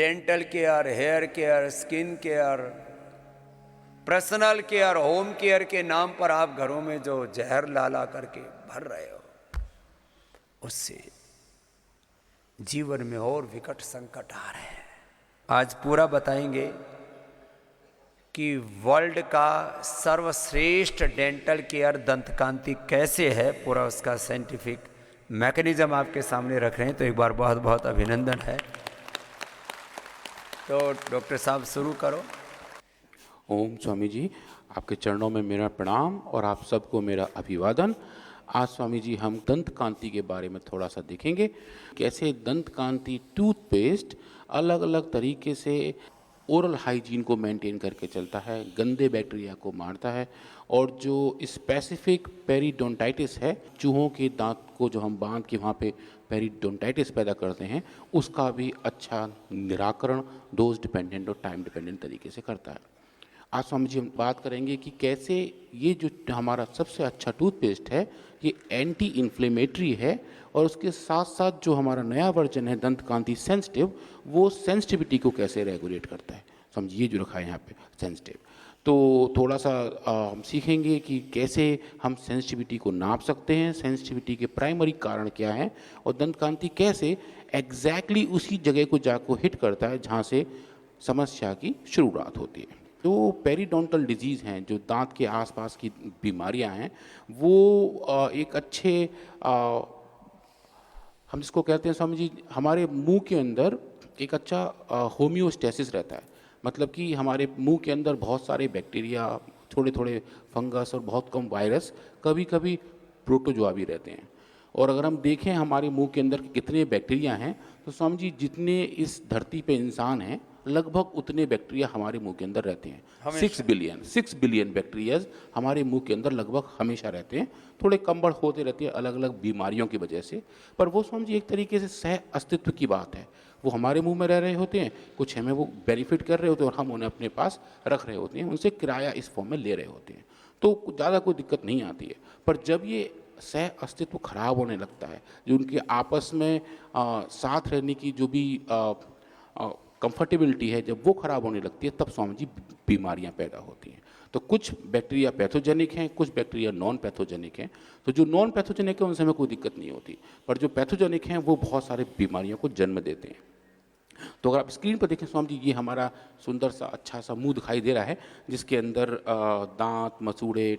Dental care, hair care, skin care, personal care, home care के नाम पर आप घरों में जो जहर ला ला करके भर रहे हो, उससे जीवन में और विकट संकट आ रहे हैं। आज पूरा बताएंगे कि वर्ल्ड का सर्वश्रेष्ठ डेंटल केयर दंतकांति कैसे है, पूरा उसका साइंटिफिक मैकेनिज्म आपके सामने रख रहे हैं। तो एक बार बहुत बहुत अभिनंदन है। तो डॉक्टर साहब शुरू करो। ओम स्वामी जी, आपके चरणों में मेरा प्रणाम और आप सबको मेरा अभिवादन। आज स्वामी जी हम दंत कांति के बारे में थोड़ा सा देखेंगे, कैसे दंत कांति टूथपेस्ट अलग अलग तरीके से ओरल हाइजीन को मेंटेन करके चलता है, गंदे बैक्टीरिया को मारता है, और जो स्पेसिफिक पेरिडोंटाइटिस है, चूहों के दांत को जो हम बांध के वहाँ पे पेरिडोंटाइटिस पैदा करते हैं, उसका भी अच्छा निराकरण डोज डिपेंडेंट और टाइम डिपेंडेंट तरीके से करता है। आज स्वामी जी हम बात करेंगे कि कैसे ये जो हमारा सबसे अच्छा टूथपेस्ट है, ये एंटी इन्फ्लेमेटरी है, और उसके साथ साथ जो हमारा नया वर्जन है दंत कांति सेंसिटिव, वो सेंसिटिविटी को कैसे रेगुलेट करता है। समझिए जो रखा है यहाँ पे सेंसिटिव। तो थोड़ा सा हम सीखेंगे कि कैसे हम सेंसिटिविटी को नाप सकते हैं, सेंसिटिविटी के प्राइमरी कारण क्या हैं, और दंत कांति कैसे एग्जैक्टली उसी जगह को जाको हिट करता है जहाँ से समस्या की शुरुआत होती है। तो पेरिडोंटल डिजीज़ हैं, जो दांत के आसपास की बीमारियां हैं, वो एक अच्छे हम जिसको कहते हैं स्वामी जी, हमारे मुंह के अंदर एक अच्छा होम्योस्टेसिस रहता है। मतलब कि हमारे मुंह के अंदर बहुत सारे बैक्टीरिया, थोड़े थोड़े फंगस और बहुत कम वायरस, कभी कभी प्रोटोजोआ भी रहते हैं। और अगर हम देखें हमारे मुंह के अंदर कितने बैक्टीरिया हैं, तो स्वामी जी जितने इस धरती पे इंसान हैं, लगभग उतने बैक्टीरिया हमारे मुंह के अंदर रहते हैं। 6 बिलियन बैक्टीरिया हमारे मुंह के अंदर लगभग हमेशा रहते हैं। थोड़े कम बढ़ होते रहते हैं अलग अलग बीमारियों की वजह से, पर वो समझिए एक तरीके से सह अस्तित्व की बात है। वो हमारे मुंह में रह रहे होते हैं, कुछ हमें वो बेनिफिट कर रहे होते हैं और हम उन्हें अपने पास रख रहे होते हैं, उनसे किराया इस फॉर्म में ले रहे होते हैं, तो ज़्यादा कोई दिक्कत नहीं आती है। पर जब ये सह अस्तित्व खराब होने लगता है, जो उनके आपस में साथ रहने की जो भी कंफर्टेबिलिटी है, जब वो खराब होने लगती है, तब स्वामी जी बीमारियां पैदा होती हैं। तो कुछ बैक्टीरिया पैथोजेनिक हैं, कुछ बैक्टीरिया नॉन पैथोजेनिक हैं। तो जो नॉन पैथोजेनिक है उनसे हमें कोई दिक्कत नहीं होती, पर जो पैथोजेनिक हैं वो बहुत सारे बीमारियों को जन्म देते हैं। तो अगर आप स्क्रीन पर देखें स्वामी जी, ये हमारा सुंदर सा अच्छा सा मुंह दिखाई दे रहा है, जिसके अंदर दांत, मसूड़े,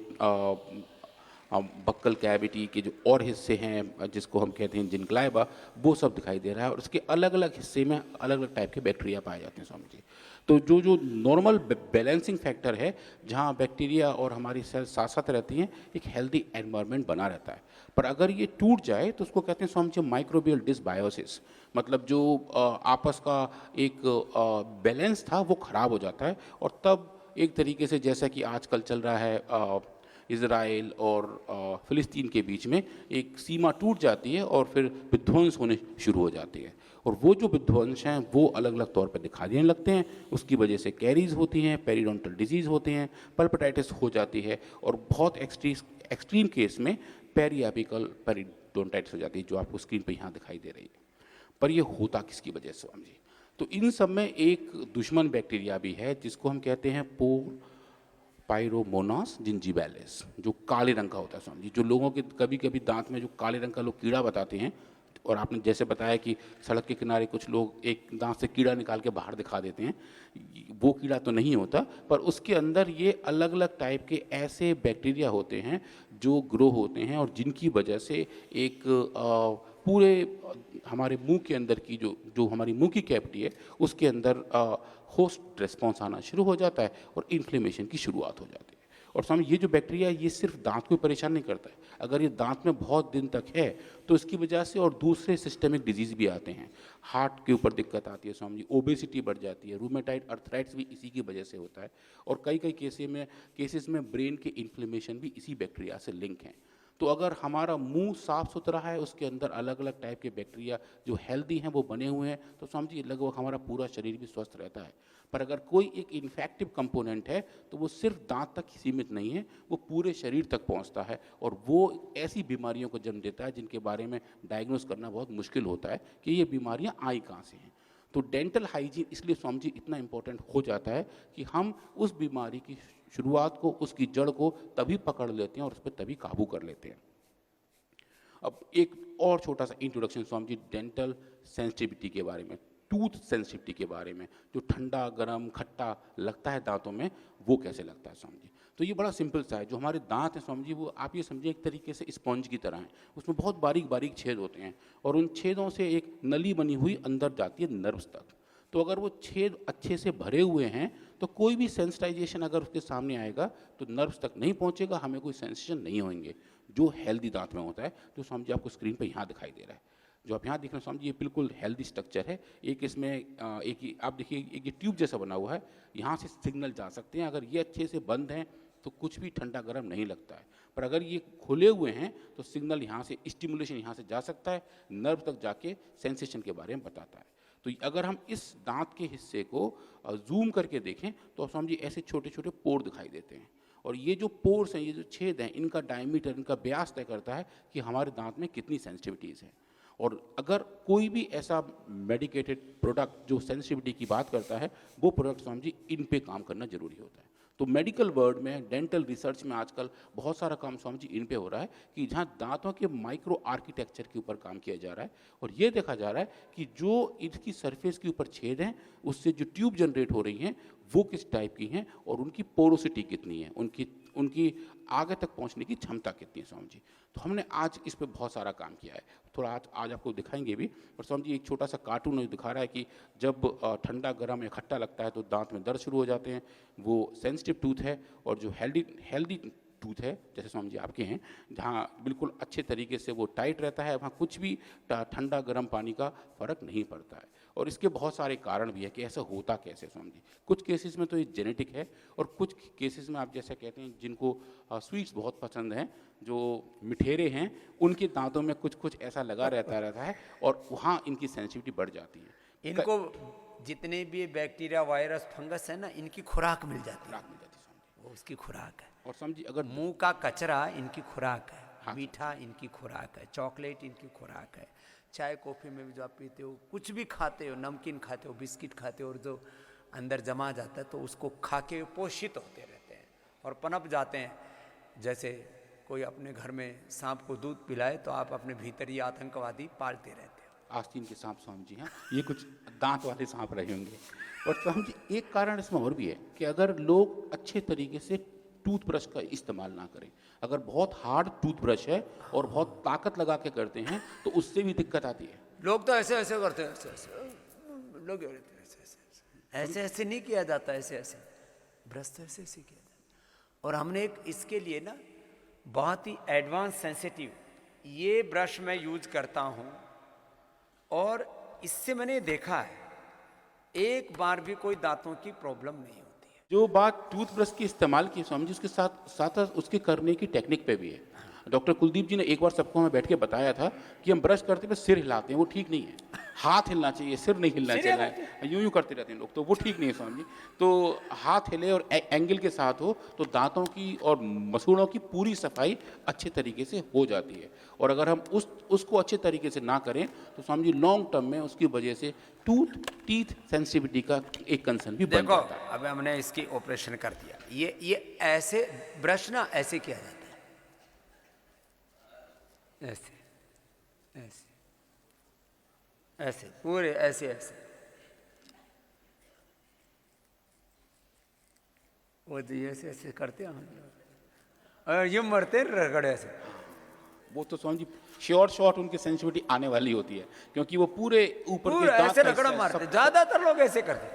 बक्कल कैविटी के जो और हिस्से हैं, जिसको हम कहते हैं जिनक्लाइबा, वो सब दिखाई दे रहा है, और उसके अलग अलग हिस्से में अलग अलग टाइप के बैक्टीरिया पाए जाते हैं स्वामी जी। तो जो जो नॉर्मल बैलेंसिंग फैक्टर है, जहाँ बैक्टीरिया और हमारी सेल साथ साथ रहती हैं, एक हेल्दी एनवायरनमेंट बना रहता है। पर अगर ये टूट जाए तो उसको कहते हैं स्वामी जी माइक्रोबियल डिसबायोसिस। मतलब जो आपस का एक बैलेंस था वो खराब हो जाता है, और तब एक तरीके से जैसा कि आजकल चल रहा है इज़राइल और फ़िलिस्तीन के बीच में, एक सीमा टूट जाती है और फिर विध्वंस होने शुरू हो जाती है। और वो जो विध्वंस हैं वो अलग अलग तौर पर दिखाई देने लगते हैं। उसकी वजह से कैरीज होती हैं, पेरिडोंटल डिजीज़ होते हैं, पल्पिटाइटिस हो जाती है, और बहुत एक्सट्रीम केस में पेरियापिकल पेरिडोंटाइटिस हो जाती है, जो आपको स्क्रीन पर यहाँ दिखाई दे रही है। पर ये होता किसकी वजह से स्वामी जी? तो इन सब में एक दुश्मन बैक्टीरिया भी है, जिसको हम कहते हैं पाइरोमोनास जिंजीबैलिस, जो काले रंग का होता है स्वामी जी। जो लोगों के कभी कभी दांत में जो काले रंग का लोग कीड़ा बताते हैं, और आपने जैसे बताया कि सड़क के किनारे कुछ लोग एक दांत से कीड़ा निकाल के बाहर दिखा देते हैं, वो कीड़ा तो नहीं होता, पर उसके अंदर ये अलग अलग टाइप के ऐसे बैक्टीरिया होते हैं जो ग्रो होते हैं, और जिनकी वजह से एक पूरे हमारे मुंह के अंदर की जो जो हमारी मुंह की कैविटी है, उसके अंदर होस्ट रिस्पॉन्स आना शुरू हो जाता है और इन्फ्लेमेशन की शुरुआत हो जाती है। और स्वामी ये जो बैक्टीरिया, ये सिर्फ दांत को परेशान नहीं करता है, अगर ये दांत में बहुत दिन तक है तो इसकी वजह से और दूसरे सिस्टेमिक डिजीज़ भी आते हैं। हार्ट के ऊपर दिक्कत आती है स्वामी जी, ओबेसिटी बढ़ जाती है, रूमेटाइड अर्थराइट्स भी इसी की वजह से होता है, और कई कई केसेस में ब्रेन के इन्फ्लेमेशन भी इसी बैक्टीरिया से लिंक हैं। तो अगर हमारा मुंह साफ सुथरा है, उसके अंदर अलग अलग टाइप के बैक्टीरिया जो हेल्दी हैं वो बने हुए हैं, तो समझिए लगभग हमारा पूरा शरीर भी स्वस्थ रहता है। पर अगर कोई एक इन्फेक्टिव कंपोनेंट है तो वो सिर्फ दांत तक ही सीमित नहीं है, वो पूरे शरीर तक पहुंचता है, और वो ऐसी बीमारियों को जन्म देता है जिनके बारे में डायग्नोस करना बहुत मुश्किल होता है कि ये बीमारियां आई कहाँ से हैं। तो डेंटल हाइजीन इसलिए स्वामी जी इतना इम्पोर्टेंट हो जाता है कि हम उस बीमारी की शुरुआत को, उसकी जड़ को तभी पकड़ लेते हैं और उस पर तभी काबू कर लेते हैं। अब एक और छोटा सा introduction Swami ji dental sensitivity के बारे में, टूथ सेंसिटिविटी के बारे में, जो ठंडा गर्म खट्टा लगता है दांतों में, वो कैसे लगता है स्वामी जी। तो ये बड़ा सिंपल सा है। जो हमारे दांत हैं स्वामी जी, वो आप ये समझिए एक तरीके से स्पंज की तरह हैं। उसमें बहुत बारीक बारीक छेद होते हैं और उन छेदों से एक नली बनी हुई अंदर जाती है नर्व्स तक। तो अगर वो छेद अच्छे से भरे हुए हैं तो कोई भी सेंसिटाइजेशन अगर उसके सामने आएगा तो नर्व्स तक नहीं पहुंचेगा, हमें कोई सेंसेशन नहीं होंगे, जो हेल्दी दांत में होता है। जो स्वामी जी आपको स्क्रीन पे यहाँ दिखाई दे रहा है, जो आप यहाँ देख रहे हैं स्वामी जी, ये बिल्कुल हेल्दी स्ट्रक्चर है। एक इसमें एक ही आप देखिए, एक ये ट्यूब जैसा बना हुआ है, यहाँ से सिग्नल जा सकते हैं। अगर ये अच्छे से बंद हैं तो कुछ भी ठंडा गर्म नहीं लगता है, पर अगर ये खुले हुए हैं तो सिग्नल यहाँ से, स्टिमुलेशन यहाँ से जा सकता है, नर्व तक जाके सेंसेशन के बारे में बताता है। तो अगर हम इस दांत के हिस्से को जूम करके देखें तो स्वामी जी ऐसे छोटे छोटे पोर दिखाई देते हैं, और ये जो पोर्स हैं, ये जो छेद हैं, इनका डायमीटर, इनका व्यास तय करता है कि हमारे दांत में कितनी सेंसिटिविटीज़ है। और अगर कोई भी ऐसा मेडिकेटेड प्रोडक्ट जो सेंसिटिविटी की बात करता है, वो प्रोडक्ट स्वामी जी इन पे काम करना जरूरी होता है। तो मेडिकल वर्ल्ड में, डेंटल रिसर्च में आजकल बहुत सारा काम स्वामी जी इन पे हो रहा है कि जहाँ दांतों के माइक्रो आर्किटेक्चर के ऊपर काम किया जा रहा है, और ये देखा जा रहा है कि जो इसकी सरफेस के ऊपर छेद हैं, उससे जो ट्यूब जनरेट हो रही हैं वो किस टाइप की हैं, और उनकी पोरोसिटी कितनी है, उनकी आगे तक पहुंचने की क्षमता कितनी है स्वामी जी। तो हमने आज इस पे बहुत सारा काम किया है, थोड़ा आज आपको दिखाएंगे भी। और स्वामी जी एक छोटा सा कार्टून दिखा रहा है कि जब ठंडा गर्म या खट्टा लगता है तो दांत में दर्द शुरू हो जाते हैं, वो सेंसिटिव टूथ है। और जो हेल्दी टूथ है, जैसे स्वामी जी आपके हैं, जहाँ बिल्कुल अच्छे तरीके से वो टाइट रहता है, वहाँ कुछ भी ठंडा गर्म पानी का फर्क नहीं पड़ता है। और इसके बहुत सारे कारण भी है कि ऐसा होता कैसे स्वामी जी। कुछ केसेस में तो ये जेनेटिक है, और कुछ केसेस में आप जैसे कहते हैं जिनको स्वीट्स बहुत पसंद हैं, जो मिठेरे हैं, उनके दांतों में कुछ कुछ ऐसा लगा रहता है, और वहाँ इनकी सेंसिटिविटी बढ़ जाती है। इनको जितने भी बैक्टीरिया, वायरस, फंगस है ना, इनकी खुराक मिल जाती है, वो उसकी खुराक है। और समझिए अगर मुंह का कचरा इनकी खुराक है, हाँ, मीठा इनकी खुराक है, चॉकलेट इनकी खुराक है, चाय कॉफ़ी में भी जो आप पीते हो, कुछ भी खाते हो, नमकीन खाते हो, बिस्किट खाते हो, और जो अंदर जमा जाता है तो उसको खा के पोषित होते रहते हैं और पनप जाते हैं। जैसे कोई अपने घर में सांप को दूध पिलाए तो आप अपने भीतर ये आतंकवादी पालते रहते हो। आस्तीन के सांप स्वामी जी, हाँ, ये कुछ दांत वाले सांप रहे होंगे। और स्वामी जी एक कारण इसमें और भी है कि अगर लोग अच्छे तरीके से टूथब्रश का इस्तेमाल ना करें, अगर बहुत हार्ड टूथब्रश है और बहुत ताकत लगा के करते हैं तो उससे भी दिक्कत आती है। लोग तो ऐसे ऐसे करते हैं, लोग ऐसे ऐसे नहीं किया जाता, ऐसे ऐसे ब्रश तो ऐसे ऐसे किया जाता। और हमने एक इसके लिए ना बहुत ही एडवांस सेंसिटिव ये ब्रश मैं यूज करता हूँ, और इससे मैंने देखा है एक बार भी कोई दांतों की प्रॉब्लम नहीं होती है। जो बात टूथब्रश की इस्तेमाल की स्वामी जी, उसके साथ साथ उसके करने की टेक्निक पे भी है। डॉक्टर कुलदीप जी ने एक बार सबको हमें बैठ के बताया था कि हम ब्रश करते हुए सिर हिलाते हैं, वो ठीक नहीं है, हाथ हिलना चाहिए, सिर नहीं हिलना चाहिए। यूं करते रहते हैं लोग, तो वो ठीक नहीं है स्वामी जी। तो हाथ हिले और एंगल के साथ हो तो दांतों की और मसूड़ों की पूरी सफाई अच्छे तरीके से हो जाती है। और अगर हम उसको अच्छे तरीके से ना करें तो स्वामी जी लॉन्ग टर्म में उसकी वजह से टीथ सेंसिटिविटी का एक कंसर्न भी बन जाता है। अब हमने इसकी ऑपरेशन कर दिया, ये ऐसे ब्रश ना ऐसे किया जाता है, ऐसे ऐसे ऐसे पूरे ऐसे ऐसे, वो तो ऐसे ऐसे करते हैं हम लोग, और ये मरते रगड़े से। वो तो स्वामी जी शॉर्ट उनकी सेंसिटिविटी आने वाली होती है, क्योंकि वो पूरे ऊपर के दांत ऐसे रगड़ा मारते, ज्यादातर लोग ऐसे करते।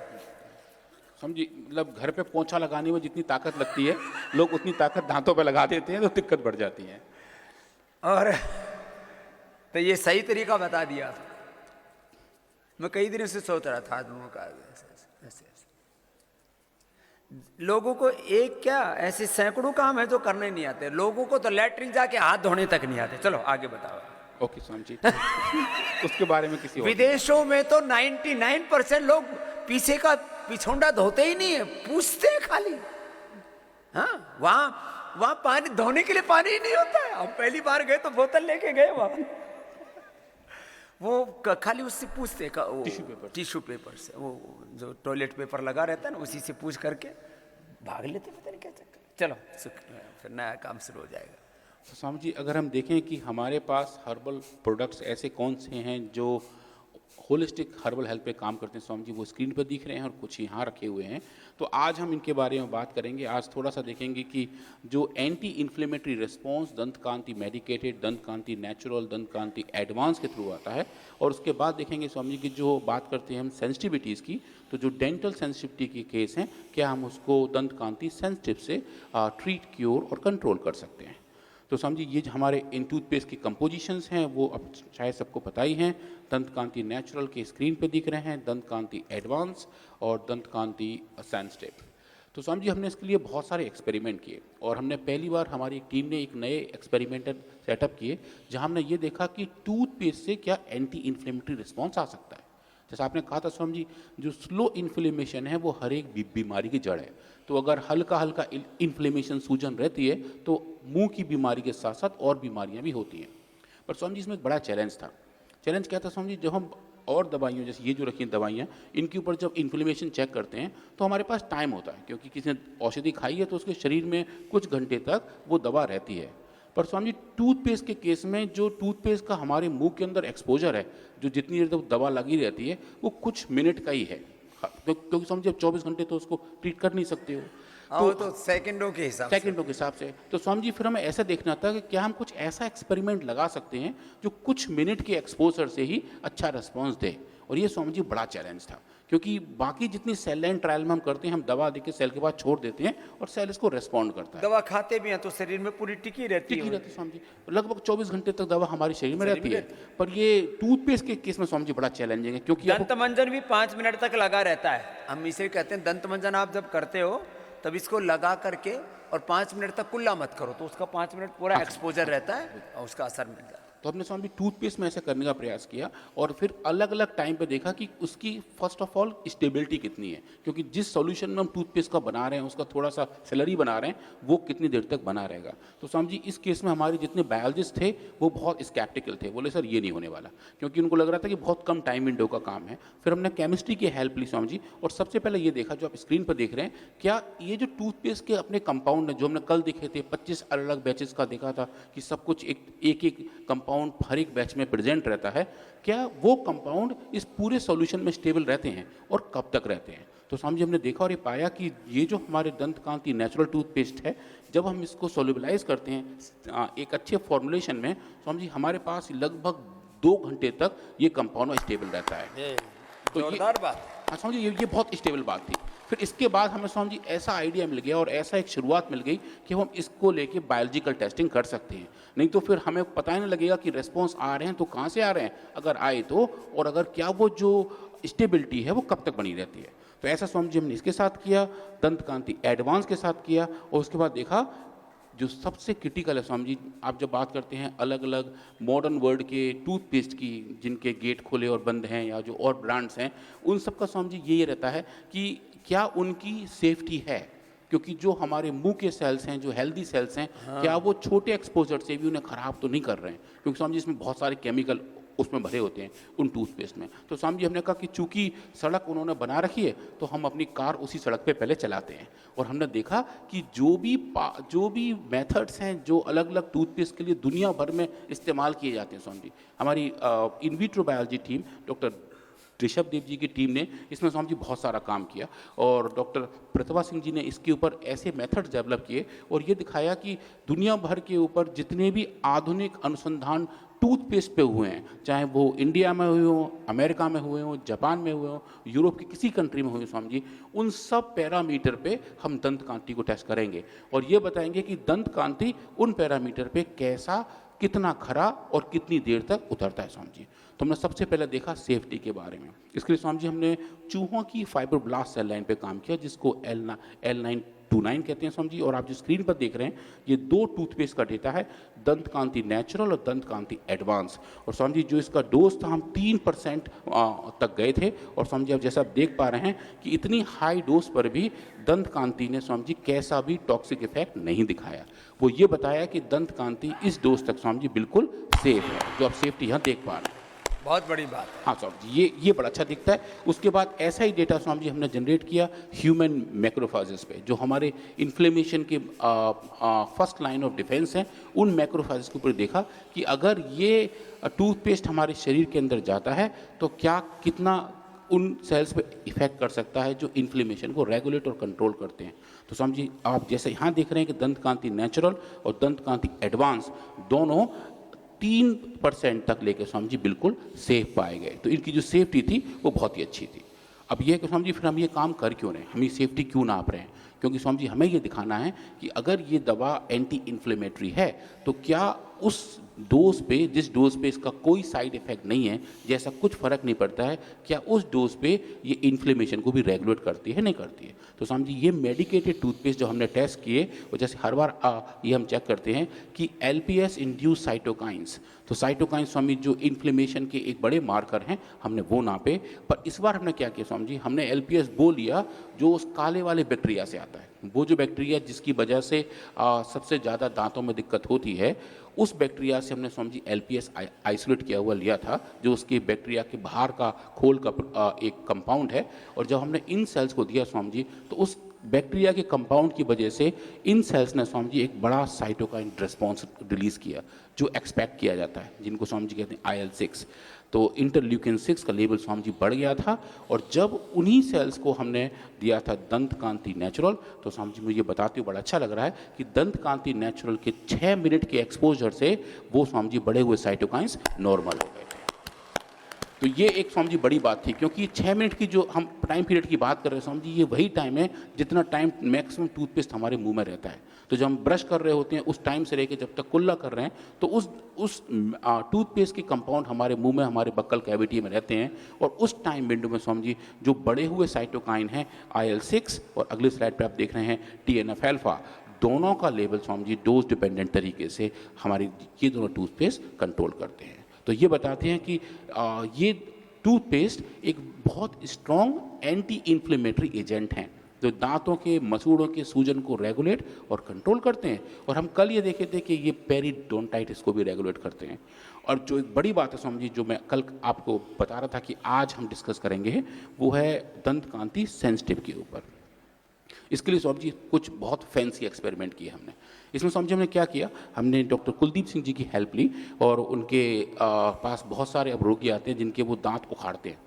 समझी, मतलब घर पे पोंछा लगाने में जितनी ताकत लगती है, लोग उतनी ताकत दांतों पे लगा देते हैं तो दिक्कत बढ़ जाती है। और तो ये सही तरीका बता दिया था। मैं कई दिनों से सोच रहा था आदमियों का ऐसे। लोगों को एक क्या ऐसे सैकड़ों काम है जो करने नहीं आते। लोगों को तो लैट्रिन जाके हाथ धोने तक नहीं आते। चलो आगे बताओ। ओके स्वामी जी उसके बारे में किसी और विदेशों में तो 99% लोग पीछे का पिछोंडा धोते ही नहीं है, पूछते हैं खाली। हाँ, वहां पानी धोने के लिए पानी ही नहीं होता है। हम पहली बार गए तो बोतल लेके गए, वो खाली उससे पूछते टिश्यू पेपर से, वो जो टॉयलेट पेपर लगा रहता है ना, उसी से पूछ करके भाग लेते, पता नहीं क्या चक्कर। चलो फिर नया काम शुरू हो जाएगा। तो स्वामी जी अगर हम देखें कि हमारे पास हर्बल प्रोडक्ट्स ऐसे कौन से हैं जो होलिस्टिक हर्बल हेल्थ पे काम करते हैं स्वामी जी, वो स्क्रीन पर दिख रहे हैं और कुछ यहाँ रखे हुए हैं, तो आज हम इनके बारे में बात करेंगे। आज थोड़ा सा देखेंगे कि जो एंटी इन्फ्लेमेटरी रिस्पॉन्स दंत कांति मेडिकेटेड, दंत कांति नेचुरल, दंत कांति एडवांस के थ्रू आता है, और उसके बाद देखेंगे स्वामी जी की जो बात करते हैं हम सेंसिटिविटीज़ की, तो जो डेंटल सेंसिटिविटी के केस हैं क्या हम उसको दंत कांति सेंसिटिव से ट्रीट, क्योर और कंट्रोल कर सकते हैं। तो समझिए ये जो हमारे इन टूथपेस्ट की कंपोजिशंस हैं वो अब शायद सबको पता ही हैं। दंत कांति नेचुरल के स्क्रीन पे दिख रहे हैं, दंत कांति एडवांस और दंत कांति सेंसिटिव। तो समझिए हमने इसके लिए बहुत सारे एक्सपेरिमेंट किए, और हमने पहली बार हमारी टीम ने एक नए एक्सपेरिमेंटल सेटअप किए जहां हमने ये देखा कि टूथपेस्ट से क्या एंटी इन्फ्लेमेटरी रिस्पॉन्स आ सकता है। जैसा आपने कहा था स्वामी जी, जो स्लो इन्फ्लेमेशन है वो हर एक बीमारी की जड़ है। तो अगर हल्का हल्का इन्फ्लेमेशन, सूजन रहती है तो मुंह की बीमारी के साथ साथ और बीमारियां भी होती हैं। पर स्वामी जी इसमें एक बड़ा चैलेंज था। चैलेंज क्या था स्वामी जी, जब हम और दवाइयाँ जैसे ये जो रखी हैं दवाइयाँ, इनके ऊपर जब इन्फ्लेमेशन चेक करते हैं तो हमारे पास टाइम होता है, क्योंकि किसी ने औषधि खाई है तो उसके शरीर में कुछ घंटे तक वो दवा रहती है। पर स्वामी जी टूथपेस्ट के केस में जो टूथपेस्ट का हमारे मुंह के अंदर एक्सपोजर है, जो जितनी देर तक दवा लगी रहती है वो कुछ मिनट का ही है, क्योंकि स्वामी जी अब 24 घंटे तो उसको ट्रीट कर नहीं सकते हो, तो सेकंडों के हिसाब से। तो स्वामी जी फिर हमें ऐसा देखना था कि क्या हम कुछ ऐसा एक्सपेरिमेंट लगा सकते हैं जो कुछ मिनट के एक्सपोजर से ही अच्छा रिस्पॉन्स दे। और ये स्वामी जी बड़ा चैलेंज था, क्योंकि बाकी जितनी सेल लाइन ट्रायल में हम करते हैं, हम दवा देके सेल के बाद छोड़ देते हैं और सेल इसको रेस्पॉन्ड करता है। दवा खाते भी हैं तो शरीर में पूरी टिकी रहती है स्वामी जी, लगभग 24 घंटे तक दवा हमारे शरीर में रहती है। पर ये टूथपेस्ट के केस में स्वामी जी बड़ा चैलेंजिंग है, क्योंकि दंत मंजन भी 5 मिनट तक लगा रहता है। हम इसे कहते हैं दंत मंजन आप जब करते हो तब इसको लगा करके और 5 मिनट तक कुल्ला मत करो, तो उसका 5 मिनट पूरा एक्सपोजर रहता है और उसका असर मिल जाता है। तो हमने स्वामी टूथपेस्ट में ऐसा करने का प्रयास किया, और फिर अलग अलग टाइम पे देखा कि उसकी फर्स्ट ऑफ ऑल स्टेबिलिटी कितनी है, क्योंकि जिस सॉल्यूशन में हम टूथपेस्ट का बना रहे हैं उसका थोड़ा सा सेलरी बना रहे हैं, वो कितनी देर तक बना रहेगा। तो स्वामी जी इस केस में हमारे जितने बायोलॉजिस्ट थे वो बहुत स्कैप्टिकल थे, बोले सर ये नहीं होने वाला, क्योंकि उनको लग रहा था कि बहुत कम टाइम विंडो का काम है। फिर हमने केमिस्ट्री की हेल्प ली स्वामी जी, और सबसे पहले ये देखा जो आप स्क्रीन पर देख रहे हैं, क्या ये जो टूथपेस्ट के अपने कंपाउंड है जो हमने कल देखे थे, 25 अलग अलग बैचेस का देखा था कि सब कुछ एक कंपाउंड हर एक बैच में प्रेजेंट रहता है, क्या वो कंपाउंड इस पूरे सॉल्यूशन में स्टेबल रहते हैं और कब तक रहते हैं। तो स्वामी जी हमने देखा और ये पाया कि ये जो हमारे दंत कांति नेचुरल टूथपेस्ट है, जब हम इसको सोल्यूबलाइज करते हैं एक अच्छे फॉर्मुलेशन में, स्वामी जी हमारे पास लगभग 2 घंटे तक ये कंपाउंड स्टेबल रहता है। तो जोरदार बात। हाँ स्वामी जी ये बहुत स्टेबल बात थी। फिर इसके बाद हमें स्वामी जी ऐसा आइडिया मिल गया और ऐसा एक शुरुआत मिल गई कि हम इसको लेके बायोलॉजिकल टेस्टिंग कर सकते हैं, नहीं तो फिर हमें पता ही नहीं लगेगा कि रेस्पॉन्स आ रहे हैं तो कहाँ से आ रहे हैं, अगर आए तो, और अगर क्या वो जो स्टेबिलिटी है वो कब तक बनी रहती है। तो ऐसा स्वामी जी हमने इसके साथ किया, दंत कांति एडवांस के साथ किया, और उसके बाद देखा जो सबसे क्रिटिकल है स्वामी जी, आप जब बात करते हैं अलग अलग मॉडर्न वर्ल्ड के टूथपेस्ट की जिनके गेट खुले और बंद हैं या जो और ब्रांड्स हैं, उन सब का स्वामी जी ये रहता है कि क्या उनकी सेफ्टी है, क्योंकि जो हमारे मुंह के सेल्स हैं, जो हेल्दी सेल्स हैं, क्या वो छोटे एक्सपोजर से भी उन्हें ख़राब तो नहीं कर रहे हैं, क्योंकि स्वामी जी इसमें बहुत सारे केमिकल उसमें भरे होते हैं उन टूथपेस्ट में। तो स्वामी जी हमने कहा कि चूंकि सड़क उन्होंने बना रखी है तो हम अपनी कार उसी सड़क पे पहले चलाते हैं, और हमने देखा कि जो भी मेथड्स हैं जो अलग अलग टूथपेस्ट के लिए दुनिया भर में इस्तेमाल किए जाते हैं स्वामी जी, हमारी in vitro biology team, doctor Rishabh Dev ji की टीम ने इसमें स्वामी जी बहुत सारा काम किया, और डॉक्टर प्रतिभा सिंह जी ने इसके ऊपर ऐसे मेथड्स डेवलप किए और ये दिखाया कि दुनिया भर के ऊपर जितने भी आधुनिक अनुसंधान टूथपेस्ट पे हुए हैं, चाहे वो इंडिया में हुए हों, अमेरिका में हुए हों, जापान में हुए हों, यूरोप की किसी कंट्री में हुए स्वामी जी, उन सब पैरामीटर पे हम दंत कांति को टेस्ट करेंगे और ये बताएंगे कि दंत कांति उन पैरामीटर पे कैसा, कितना खरा और कितनी देर तक उतरता है स्वामी जी। तो हमने सबसे पहले देखा सेफ्टी के बारे में। इसके लिए स्वामी जी हमने चूहों की फाइब्रोब्लास्ट सेल लाइन पे काम किया, जिसको L929 कहते हैं स्वामी जी, और आप जो स्क्रीन पर देख रहे हैं ये 2 टूथपेस्ट का डेटा है, दंत कांति नेचुरल और दंत कांति एडवांस। और स्वामी जी जो इसका डोज था हम 3% तक गए थे, और स्वामी जी अब जैसा आप देख पा रहे हैं कि इतनी हाई डोज पर भी दंत कांति ने स्वामी जी कैसा भी टॉक्सिक इफेक्ट नहीं दिखाया। वो ये बताया कि दंत कांति इस डोज तक स्वामी जी बिल्कुल सेफ है, जो आप सेफ्टी यहाँ देख पा रहे हैं। बहुत बड़ी बात है। हाँ स्वामी जी, ये बड़ा अच्छा दिखता है। उसके बाद ऐसा ही डेटा स्वामी जी हमने जनरेट किया ह्यूमन मैक्रोफाजेस पे, जो हमारे इन्फ्लेमेशन के फर्स्ट लाइन ऑफ डिफेंस हैं, उन मैक्रोफाजेस के ऊपर देखा कि अगर ये टूथपेस्ट हमारे शरीर के अंदर जाता है तो क्या कितना उन सेल्स पे इफेक्ट कर सकता है जो इन्फ्लेमेशन को रेगुलेट और कंट्रोल करते हैं। तो स्वामी जी आप जैसे यहाँ देख रहे हैं कि दंत कांति नेचुरल और दंत कांति एडवांस दोनों 3% तक लेके स्वामी जी बिल्कुल सेफ पाए गए। तो इनकी जो सेफ्टी थी वो बहुत ही अच्छी थी। अब ये कि स्वामी जी फिर हम ये काम कर क्यों रहे हैं, हम ये सेफ्टी क्यों नाप रहे हैं? क्योंकि स्वामी जी हमें ये दिखाना है कि अगर ये दवा एंटी इन्फ्लेमेटरी है तो क्या उस डोज पे, जिस डोज पे इसका कोई साइड इफेक्ट नहीं है, जैसा कुछ फर्क नहीं पड़ता है, क्या उस डोज पे ये इन्फ्लेमेशन को भी रेगुलेट करती है, नहीं करती है? तो स्वामी जी ये मेडिकेटेड टूथपेस्ट जो हमने टेस्ट किए, और जैसे हर बार ये हम चेक करते हैं कि एलपीएस इंड्यूस साइटोकाइंस, तो साइटोकाइंस स्वामी जो इन्फ्लेमेशन के एक बड़े मार्कर हैं, हमने वो नापे। पर इस बार हमने क्या किया स्वामी जी, हमने एलपीएस वो लिया जो उस काले वाले बैक्टीरिया से आता है, वो जो बैक्टीरिया जिसकी वजह से सबसे ज़्यादा दांतों में दिक्कत होती है, उस बैक्टीरिया से हमने स्वामी जी एलपीएस आइसोलेट किया हुआ लिया था, जो उसके बैक्टीरिया के बाहर का खोल का एक कंपाउंड है। और जब हमने इन सेल्स को दिया स्वामी जी, तो उस बैक्टीरिया के कंपाउंड की वजह से इन सेल्स ने स्वामी जी एक बड़ा साइटोकाइन रिस्पॉन्स रिलीज़ किया, जो एक्सपेक्ट किया जाता है, जिनको स्वामी जी कहते हैं IL-6। तो इंटरल्यूकिन 6 का लेवल स्वामी जी बढ़ गया था। और जब उन्हीं सेल्स को हमने दिया था दंत कांति नेचुरल, तो स्वामी जी मुझे बताते हुए बड़ा अच्छा लग रहा है कि दंत कांति नेचुरल के 6 मिनट के एक्सपोजर से वो स्वामी जी बढ़े हुए साइटोकाइंस नॉर्मल हो गए थे। तो ये एक स्वामी जी बड़ी बात थी, क्योंकि 6 मिनट की जो हम टाइम पीरियड की बात कर रहे हैं स्वामी जी, ये वही टाइम है जितना टाइम मैक्सिमम टूथपेस्ट हमारे मुंह में रहता है। तो जब हम ब्रश कर रहे होते हैं उस टाइम से लेकर जब तक कुल्ला कर रहे हैं, तो उस टूथपेस्ट के कंपाउंड हमारे मुंह में, हमारे बक्कल कैविटी में रहते हैं। और उस टाइम विंडो में स्वामी जी जो बढ़े हुए साइटोकाइन हैं IL-6 और अगले स्लाइड पर आप देख रहे हैं TNF अल्फा, दोनों का level Swami ji dose dependent तरीके से हमारी ये दोनों टूथपेस्ट कंट्रोल करते हैं। तो ये बताते हैं कि ये टूथपेस्ट एक बहुत स्ट्रॉन्ग एंटी इन्फ्लेमेटरी एजेंट हैं, जो दांतों के मसूड़ों के सूजन को रेगुलेट और कंट्रोल करते हैं। और हम कल ये देखे थे कि ये पेरिडोंटाइटिस को भी रेगुलेट करते हैं। और जो एक बड़ी बात है स्वामी जी, जो मैं कल आपको बता रहा था कि आज हम डिस्कस करेंगे, वो है दंत कांति सेंसिटिव के ऊपर। इसके लिए स्वामी जी कुछ बहुत फैंसी एक्सपेरिमेंट किए हमने। इसमें स्वामी जी हमने क्या किया, हमने डॉक्टर कुलदीप सिंह जी की हेल्प ली, और उनके पास बहुत सारे अब रोगी आते हैं जिनके वो दांत उखाड़ते हैं।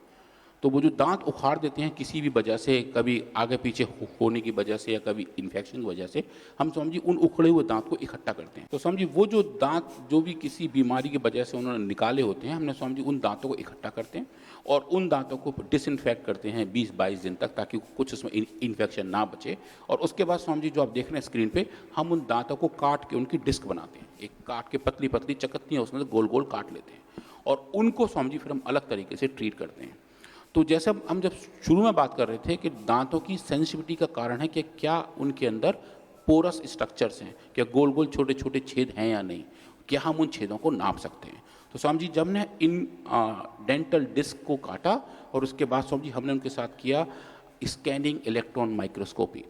तो वो जो दांत उखाड़ देते हैं किसी भी वजह से, कभी आगे पीछे होने की वजह से या कभी इन्फेक्शन की वजह से, हम स्वामी जी उन उखड़े हुए दांत को इकट्ठा करते हैं। तो स्वामी जी वो जो दांत जो भी किसी बीमारी की वजह से उन्होंने निकाले होते हैं, हमने स्वामी जी उन दांतों को इकट्ठा करते हैं और उन दांतों को डिसइंफेक्ट करते हैं 20-22 दिन तक, ताकि कुछ उसमें इन्फेक्शन ना बचे। और उसके बाद स्वामी जी जो आप देख रहे हैं स्क्रीन पे, हम उन दांतों को काट के उनकी डिस्क बनाते हैं, एक काट के पतली पतली चकत्तियाँ उसमें से गोल गोल काट लेते हैं, और उनको स्वामी जी फिर हम अलग तरीके से ट्रीट करते हैं। तो जैसे हम जब शुरू में बात कर रहे थे कि दांतों की सेंसिटिविटी का कारण है कि क्या उनके अंदर पोरस स्ट्रक्चर्स हैं, क्या गोल गोल छोटे छोटे छेद हैं या नहीं, क्या हम उन छेदों को नाप सकते हैं। तो स्वामी जी जब ने इन डेंटल डिस्क को काटा, और उसके बाद स्वामी जी हमने उनके साथ किया स्कैनिंग इलेक्ट्रॉन माइक्रोस्कोपी।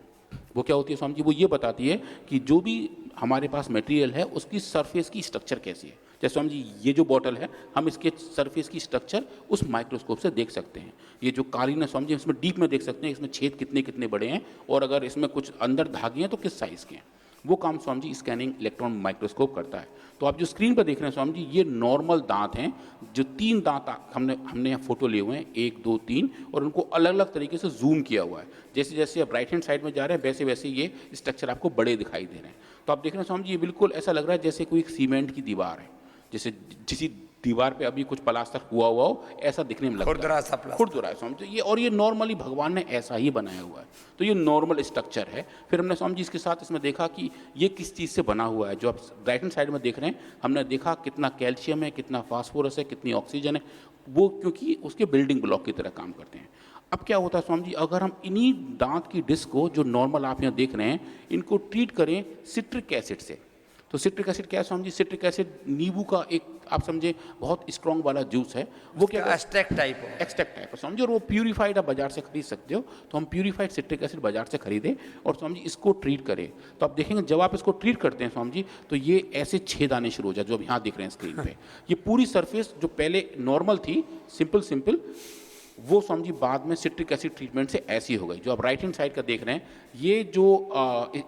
वो क्या होती है स्वामी जी, वो ये बताती है कि जो भी हमारे पास मटेरियल है उसकी सरफेस की स्ट्रक्चर कैसी है। जैसे स्वामी जी ये जो बॉटल है, हम इसके सरफेस की स्ट्रक्चर उस माइक्रोस्कोप से देख सकते हैं। ये जो कालीन है स्वामी जी, इसमें डीप में देख सकते हैं इसमें छेद कितने कितने बड़े हैं, और अगर इसमें कुछ अंदर धागे हैं तो किस साइज़ के हैं। वो काम Swami ji scanning electron microscope करता है। तो आप जो स्क्रीन पर देख रहे हैं स्वामी जी, ये नॉर्मल दांत हैं, जो 3 दांत हमने यहाँ फोटो लिए हुए हैं, 1, 2, 3, और उनको अलग अलग तरीके से जूम किया हुआ है। जैसे जैसे आप राइट हैंड साइड में जा रहे हैं, वैसे वैसे ये स्ट्रक्चर आपको बड़े दिखाई दे रहे हैं। तो आप देख रहे हैं स्वामी जी, ये बिल्कुल ऐसा लग रहा है जैसे कोई सीमेंट की दीवार है, जैसे किसी दीवार पे अभी कुछ प्लास्टर हुआ हो, ऐसा दिखने में लगता है, खुरदुरा है स्वामी जी ये। और ये नॉर्मली भगवान ने ऐसा ही बनाया हुआ है, तो ये नॉर्मल स्ट्रक्चर है। फिर हमने स्वामी जी इसके साथ इसमें देखा कि ये किस चीज़ से बना हुआ है। जो आप राइट हैंड साइड में देख रहे हैं, हमने देखा कितना कैल्शियम है, कितना फास्फोरस है, कितनी ऑक्सीजन है, वो क्योंकि उसके बिल्डिंग ब्लॉक की तरह काम करते हैं। अब क्या होता है स्वामी जी, अगर हम इन्हीं दांत की डिस्क को, जो नॉर्मल आप यहाँ देख रहे हैं, इनको ट्रीट करें सिट्रिक एसिड से, तो तो सिट्रिक एसिड क्या है स्वामी जी? सिट्रिक एसिड नींबू का एक आप समझे बहुत स्ट्रॉन्ग वाला जूस है, वो क्या एक्सट्रैक्ट टाइप हो, एक्सट्रैक्ट टाइप है स्वामी जी, और वो प्यूरीफाइड आप बाजार से खरीद सकते हो। तो हम प्यूरीफाइड सिट्रिक एसिड बाजार से खरीदें और स्वामी जी इसको ट्रीट करें, तो आप देखेंगे जब आप इसको ट्रीट करते हैं स्वामी जी तो ये ऐसे छेद आने शुरू हो जाए, जो अब यहाँ दिख रहे हैं स्क्रीन पे। ये पूरी सरफेस जो पहले नॉर्मल थी, सिंपल, वो स्वामी जी बाद में सिट्रिक एसिड ट्रीटमेंट से ऐसी हो गई। जो आप राइट हैंड साइड का देख रहे हैं, ये जो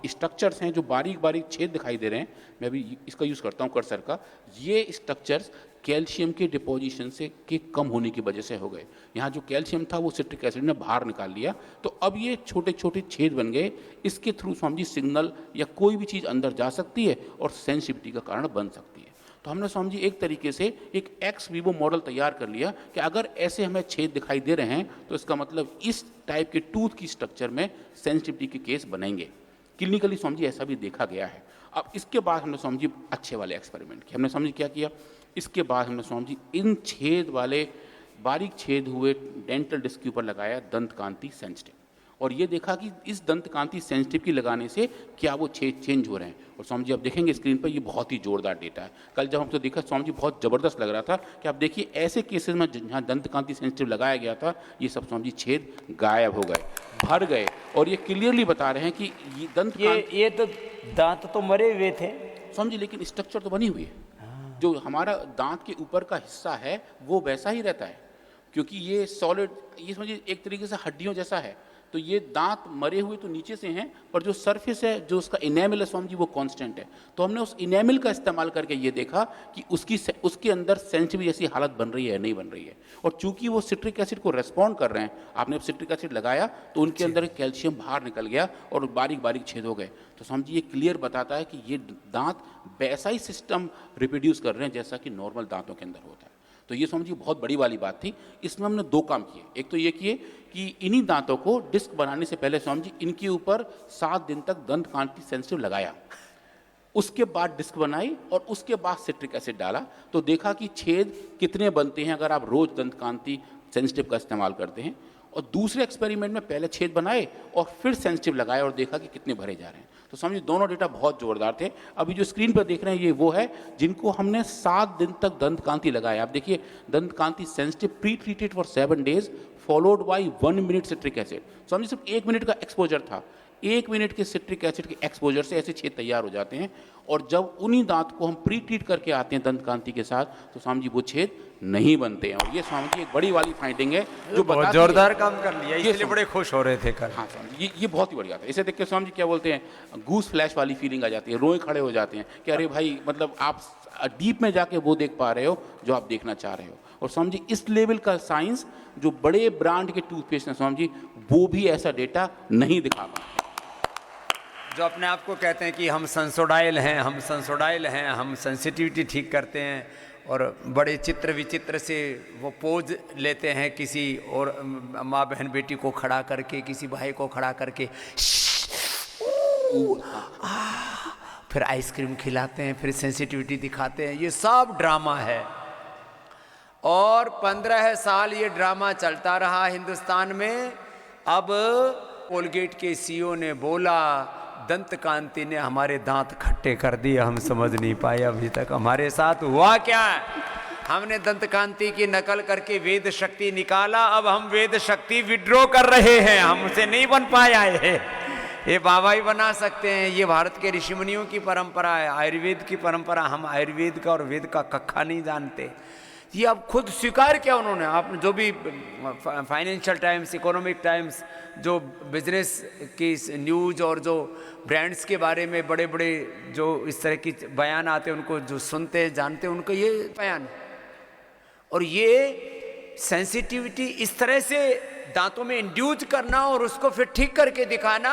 स्ट्रक्चर्स हैं, जो बारीक बारीक छेद दिखाई दे रहे हैं, मैं अभी इसका यूज़ करता हूँ कर्सर का, ये स्ट्रक्चर्स कैल्शियम के डिपोजिशन से के कम होने की वजह से हो गए। यहाँ जो कैल्शियम था वो सिट्रिक एसिड ने बाहर निकाल लिया, तो अब ये छोटे छोटे छेद बन गए। इसके थ्रू स्वामी जी सिग्नल या कोई भी चीज़ अंदर जा सकती है और सेंसिटिविटी का कारण बन सकती है। तो हमने स्वामी जी एक तरीके से एक एक्स वीवो मॉडल तैयार कर लिया कि अगर ऐसे हमें छेद दिखाई दे रहे हैं तो इसका मतलब इस टाइप के टूथ की स्ट्रक्चर में सेंसिटिविटी के केस बनेंगे। क्लिनिकली स्वामी जी ऐसा भी देखा गया है। अब इसके बाद हमने स्वामी जी अच्छे वाले एक्सपेरिमेंट किए। हमने स्वामी जी क्या किया, इसके बाद हमने स्वामी जी इन छेद वाले बारीक छेद हुए डेंटल डिस्क के ऊपर लगाया दंत कांति सेंसिटिव, और ये देखा कि इस दंत कांति सेंसिटिव की लगाने से क्या वो छेद चेंज हो रहे हैं। और स्वामी जी आप देखेंगे स्क्रीन पर, ये बहुत ही जोरदार डेटा है। कल जब हमको देखा स्वामी जी बहुत ज़बरदस्त लग रहा था कि आप देखिए ऐसे केसेस में जहाँ दंत कांति सेंसिटिव लगाया गया था, ये सब स्वामी जी छेद गायब हो गए, भर गए, और ये क्लियरली बता रहे हैं कि ये दंत ये तो दांत तो मरे हुए थे स्वामी जी, लेकिन स्ट्रक्चर तो बनी हुई है। जो हमारा दांत के ऊपर का हिस्सा है वो वैसा ही रहता है, क्योंकि ये सॉलिड, ये समझिए एक तरीके से हड्डियों जैसा है। तो ये दांत मरे हुए तो नीचे से हैं, पर जो सरफेस है, जो उसका इनेमिल है स्वामी जी, वो कांस्टेंट है। तो हमने उस इनेमिल का इस्तेमाल करके ये देखा कि उसके अंदर सेंसिटिव जैसी हालत बन रही है नहीं बन रही है। और चूंकि वो सिट्रिक एसिड को रेस्पॉन्ड कर रहे हैं, आपने अब सिट्रिक एसिड लगाया तो उनके अंदर कैल्शियम बाहर निकल गया और बारीक बारीक छेद हो गए। तो स्वामी जी ये क्लियर बताता है कि ये दांत वैसा ही सिस्टम रिप्रोड्यूस कर रहे हैं जैसा कि नॉर्मल दांतों के अंदर होता है। तो ये स्वामी जी बहुत बड़ी वाली बात थी। इसमें हमने दो काम किए। एक तो ये किए कि इन्हीं दांतों को डिस्क बनाने से पहले स्वामी जी इनके ऊपर 7 दिन तक दंत कांति सेंसिटिव लगाया, उसके बाद डिस्क बनाई और उसके बाद सिट्रिक एसिड डाला। तो देखा कि छेद कितने बनते हैं अगर आप रोज दंत कांति सेंसिटिव का इस्तेमाल करते हैं। और दूसरे एक्सपेरिमेंट में पहले छेद बनाए और फिर सेंसिटिव लगाए और देखा कि कितने भरे जा रहे हैं। तो समझिए दोनों डेटा बहुत जोरदार थे। अभी जो स्क्रीन पर देख रहे हैं ये वो है जिनको हमने 7 दिन तक दंत कांति लगाया। आप देखिए Dant Kanti sensitive pre treated for 7 days followed by 1 minute citric acid. समझिए सिर्फ 1 मिनट का एक्सपोजर था। 1 मिनट के सिट्रिक एसिड के एक्सपोजर से ऐसे छेद तैयार हो जाते हैं। और जब उन्हीं दांत को हम प्री ट्रीट करके आते हैं दंत कांति के साथ, तो स्वामी जी वो छेद नहीं बनते हैं। और ये स्वामी जी एक बड़ी वाली फाइंडिंग है जो बहुत जोरदार काम कर लिया, इसलिए बड़े खुश हो रहे थे कल। हाँ स्वामी जी, ये बहुत ही बढ़िया था। इसे देख के स्वामी जी क्या बोलते हैं, गूस फ्लैश वाली फीलिंग आ जाती है, रोए खड़े हो जाते हैं कि अरे भाई, मतलब आप डीप में जाके वो देख पा रहे हो जो आप देखना चाह रहे हो। और स्वामी जी इस लेवल का साइंस जो बड़े ब्रांड के टूथपेस्ट हैं स्वामी जी, वो भी ऐसा डेटा नहीं दिखा पाते। जो अपने आप को कहते हैं कि हम सेंसोडाइल हैं, हम सेंसोडाइल हैं, हम सेंसिटिविटी ठीक करते हैं, और बड़े चित्र विचित्र से वो पोज लेते हैं किसी और माँ बहन बेटी को खड़ा करके, किसी भाई को खड़ा करके, फिर आइसक्रीम खिलाते हैं, फिर सेंसिटिविटी दिखाते हैं। ये सब ड्रामा है। और 15 साल ये ड्रामा चलता रहा हिंदुस्तान में। अब कोलगेट के सीईओ ने बोला दंत कांति ने हमारे दांत खट्टे कर दिए, हम समझ नहीं पाए अभी तक हमारे साथ हुआ क्या है। हमने दंत कांति की नकल करके वेद शक्ति निकाला, अब हम वेद शक्ति विड्रॉ कर रहे हैं, हमसे नहीं बन पाया है। ये बाबा ही बना सकते हैं। ये भारत के ऋषि मुनियों की परंपरा है, आयुर्वेद की परंपरा। हम आयुर्वेद का और वेद का कक्का नहीं जानते। ये अब खुद स्वीकार किया उन्होंने। आप जो भी फाइनेंशियल टाइम्स, इकोनॉमिक टाइम्स, जो बिजनेस की न्यूज़ और जो ब्रांड्स के बारे में बड़े बड़े जो इस तरह की बयान आते हैं, उनको जो सुनते हैं जानते हैं, उनको ये बयान। और ये सेंसिटिविटी इस तरह से दांतों में इंड्यूस करना और उसको फिर ठीक करके दिखाना,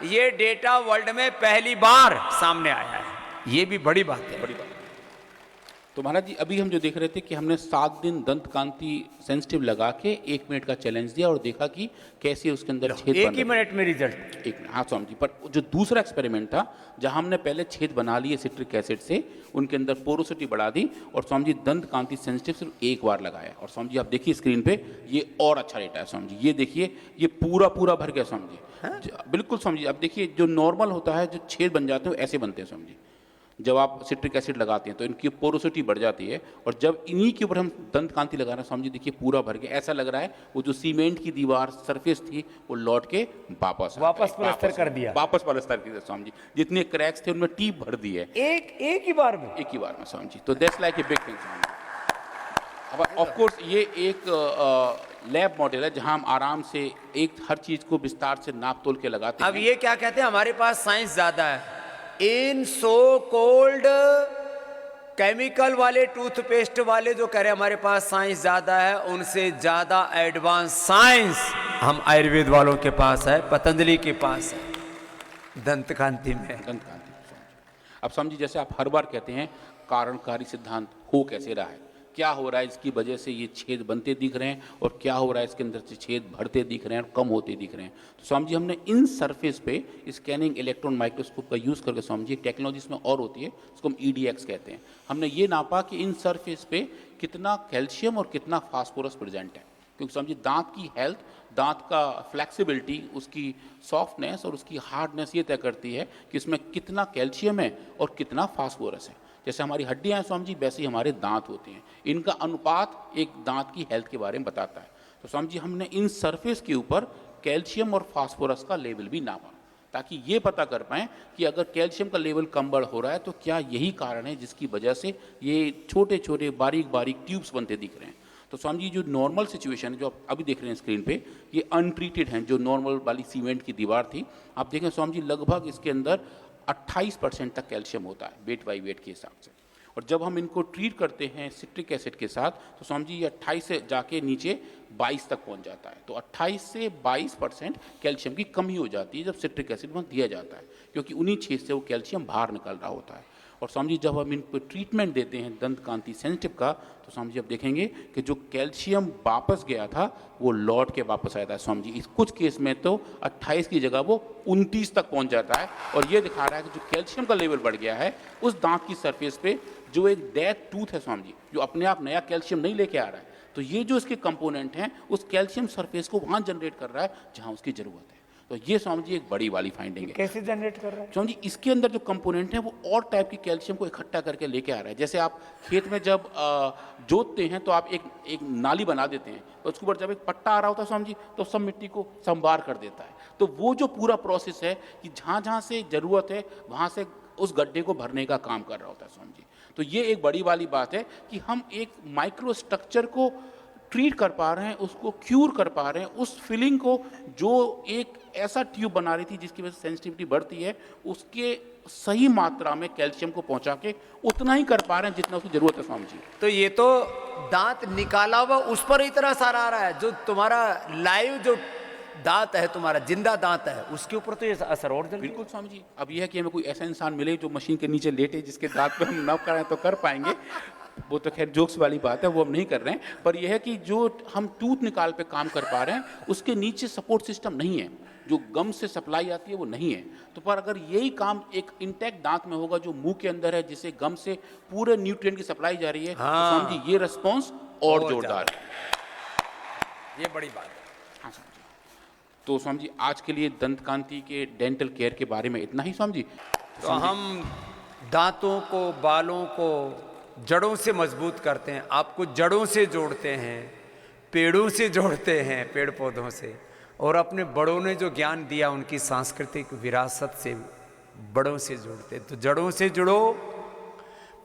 ये डेटा वर्ल्ड में पहली बार सामने आया है। ये भी बड़ी बात है, बड़ी बात। तो महाराज जी अभी हम जो देख रहे थे कि हमने 7 दिन दंत कांति सेंसिटिव लगा के 1 मिनट का चैलेंज दिया और देखा कि कैसे उसके अंदर छेद बन रहे। 1 ही मिनट में रिजल्ट। 1 मिनट, हाँ स्वामी जी। पर जो दूसरा एक्सपेरिमेंट था जहां हमने पहले छेद बना लिए सिट्रिक एसिड से, उनके अंदर पोरोसिटी बढ़ा दी और स्वामी जी दंत कांति सेंसिटिव सिर्फ 1 बार लगाया। और स्वामी जी आप देखिए स्क्रीन पे, ये और अच्छा डेटा है स्वामी जी। ये देखिए, ये पूरा भर गया स्वामी जी। बिल्कुल स्वामी जी। आप देखिए जो नॉर्मल होता है, जो छेद बन जाते हैं ऐसे बनते हैं स्वामी जी। जब आप सिट्रिक एसिड लगाते हैं तो इनकी पोरोसिटी बढ़ जाती है, और जब इन्हीं के ऊपर हम दंत कांति लगा रहे हैं स्वामी जी, देखिए पूरा भर के ऐसा लग रहा है वो जो सीमेंट की दीवार सरफेस थी वो लौट के वापस प्लास्टर कर दिया, वापस प्लास्टर कर दिया स्वामी जी। जितने क्रैक्स थे उनमें टीप भर दी है एक ही बार में स्वामी जी। तो that's like a big thing Swami ji. अब ऑफ कोर्स ये एक लैब मॉडल है जहां हम आराम से एक हर चीज को विस्तार से नाप तोल के लगाते हैं। अब ये क्या कहते हैं, हमारे पास साइंस ज्यादा है। इन सो कोल्ड केमिकल वाले टूथपेस्ट वाले जो कह रहे हैं हमारे पास साइंस ज्यादा है, उनसे ज्यादा एडवांस साइंस हम आयुर्वेद वालों के पास है, पतंजलि के पास है, दंत कांति में। दंत कांति अब समझिए, जैसे आप हर बार कहते हैं कारणकारी सिद्धांत हो कैसे रहा है, क्या हो रहा है इसकी वजह से ये छेद बनते दिख रहे हैं, और क्या हो रहा है इसके अंदर से छेद भरते दिख रहे हैं और कम होते दिख रहे हैं। तो स्वामी जी हमने इन सरफेस पे स्कैनिंग इलेक्ट्रॉन माइक्रोस्कोप का यूज़ करके, स्वामी जी टेक्नोलॉजी इसमें और होती है, उसको हम EDX कहते हैं, हमने ये नापा कि इन सरफेस पे कितना कैल्शियम और कितना फास्फोरस प्रेजेंट है। क्योंकि स्वामी जी दांत की हेल्थ, दांत का फ्लेक्सिबिलिटी, उसकी सॉफ्टनेस और उसकी हार्डनेस ये तय करती है कि इसमें कितना कैल्शियम है और कितना फास्फोरस है। जैसे हमारी हड्डियां हैं स्वामी जी, वैसे ही हमारे दांत होते हैं, इनका अनुपात एक दांत की हेल्थ के बारे में बताता है। तो स्वामी जी हमने इन सरफेस के ऊपर कैल्शियम और फास्फोरस का लेवल भी नापा, ताकि ये पता कर पाएँ कि अगर कैल्शियम का लेवल कम बढ़ हो रहा है तो क्या यही कारण है जिसकी वजह से ये छोटे छोटे बारीक बारीक ट्यूब्स बनते दिख रहे हैं। तो स्वामी जी जो नॉर्मल सिचुएशन है जो आप अभी देख रहे हैं स्क्रीन पे, ये अनट्रीटेड हैं, जो नॉर्मल वाली सीमेंट की दीवार थी, आप देखें स्वामी जी लगभग इसके अंदर 28% तक कैल्शियम होता है वेट बाई वेट के हिसाब से। और जब हम इनको ट्रीट करते हैं सिट्रिक एसिड के साथ तो स्वामी जी ये 28 से जाके नीचे 22 तक पहुंच जाता है। तो 28 से 22% कैल्शियम की कमी हो जाती है जब सिट्रिक एसिड वहाँ दिया जाता है, क्योंकि उन्हीं छेद से वो कैल्शियम बाहर निकल रहा होता है। और स्वामी जी जब हम इन पर ट्रीटमेंट देते हैं दंत कांति सेंसिटिव का, तो स्वामी जी अब देखेंगे कि जो कैल्शियम वापस गया था वो लौट के वापस आया था स्वामी जी। इस कुछ केस में तो 28 की जगह वो 29 तक पहुंच जाता है, और ये दिखा रहा है कि जो कैल्शियम का लेवल बढ़ गया है उस दांत की सरफेस पे जो एक डेड टूथ है स्वामी जी, जो अपने आप नया कैल्शियम नहीं लेके आ रहा है, तो ये जो इसके कंपोनेंट हैं उस कैल्शियम सरफेस को वहाँ जनरेट कर रहा है जहाँ उसकी ज़रूरत है। तो ये स्वामी जी एक बड़ी वाली फाइंडिंग है। कैसे जनरेट कर रहा है स्वामी जी? इसके अंदर जो कंपोनेंट है वो और टाइप की कैल्शियम को इकट्ठा करके लेके आ रहा है। जैसे आप खेत में जब जोतते हैं तो आप एक नाली बना देते हैं, तो उसके ऊपर जब एक पट्टा आ रहा होता है स्वामी जी तो सब मिट्टी को संवार कर देता है। तो वो जो पूरा प्रोसेस है कि जहाँ जहाँ से ज़रूरत है वहाँ से उस गड्ढे को भरने का काम कर रहा होता है स्वामी जी। तो ये एक बड़ी वाली बात है कि हम एक माइक्रो स्ट्रक्चर को ट्रीट कर पा रहे हैं, उसको क्यूर कर पा रहे हैं, उस फीलिंग को जो एक ऐसा ट्यूब बना रही थी जिसकी वजह से सेंसिटिविटी बढ़ती है, उसके सही मात्रा में कैल्शियम को पहुंचा के उतना ही कर पा रहे हैं जितना उसकी जरूरत है स्वामी जी। तो ये तो दांत निकाला हुआ उस पर इतना सारा आ रहा है, जो तुम्हारा लाइव जो दांत है, तुम्हारा जिंदा दांत है, उसके ऊपर तो ये असर और बिल्कुल स्वामी जी। अब यह है कि हमें कोई ऐसा इंसान मिले जो मशीन के नीचे लेटे जिसके दांत पे हम न करें तो कर पाएंगे, वो तो खैर जोक्स वाली बात है, वो हम नहीं कर रहे हैं। पर यह है कि जो हम टूथ निकाल पे काम कर पा रहे हैं उसके नीचे सपोर्ट सिस्टम नहीं है, जो गम से सप्लाई आती है वो नहीं है। तो पर अगर यही काम एक इंटैक्ट दांत में होगा जो मुंह के अंदर है, जिसे गम से पूरे न्यूट्रिएंट की सप्लाई जा रही है, हाँ। तो समझिए ये रिस्पॉन्स और जोरदार है। ये बड़ी बात है। हाँ स्वामी जी। तो स्वामी जी आज के लिए दंत कांति के डेंटल केयर के बारे में इतना ही स्वामी जी। तो हम दांतों को, बालों को जड़ों से मजबूत करते हैं, आपको जड़ों से जोड़ते हैं, पेड़ों से जोड़ते हैं, पेड़ पौधों से, और अपने बड़ों ने जो ज्ञान दिया उनकी सांस्कृतिक विरासत से बड़ों से जोड़ते हैं। तो जड़ों से जुड़ो,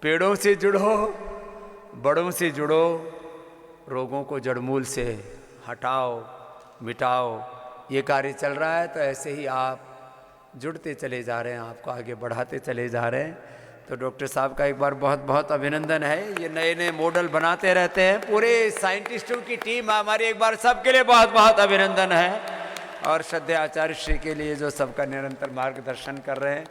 पेड़ों से जुड़ो, बड़ों से जुड़ो, रोगों को जड़मूल से हटाओ, मिटाओ। ये कार्य चल रहा है, तो ऐसे ही आप जुड़ते चले जा रहे हैं, आपको आगे बढ़ाते चले जा रहे हैं। तो डॉक्टर साहब का एक बार बहुत बहुत अभिनंदन है। ये नए नए मॉडल बनाते रहते हैं, पूरे साइंटिस्टों की टीम हमारी, एक बार सबके लिए बहुत बहुत अभिनंदन है। और श्रद्धेय आचार्य श्री के लिए जो सबका निरंतर मार्गदर्शन कर रहे हैं।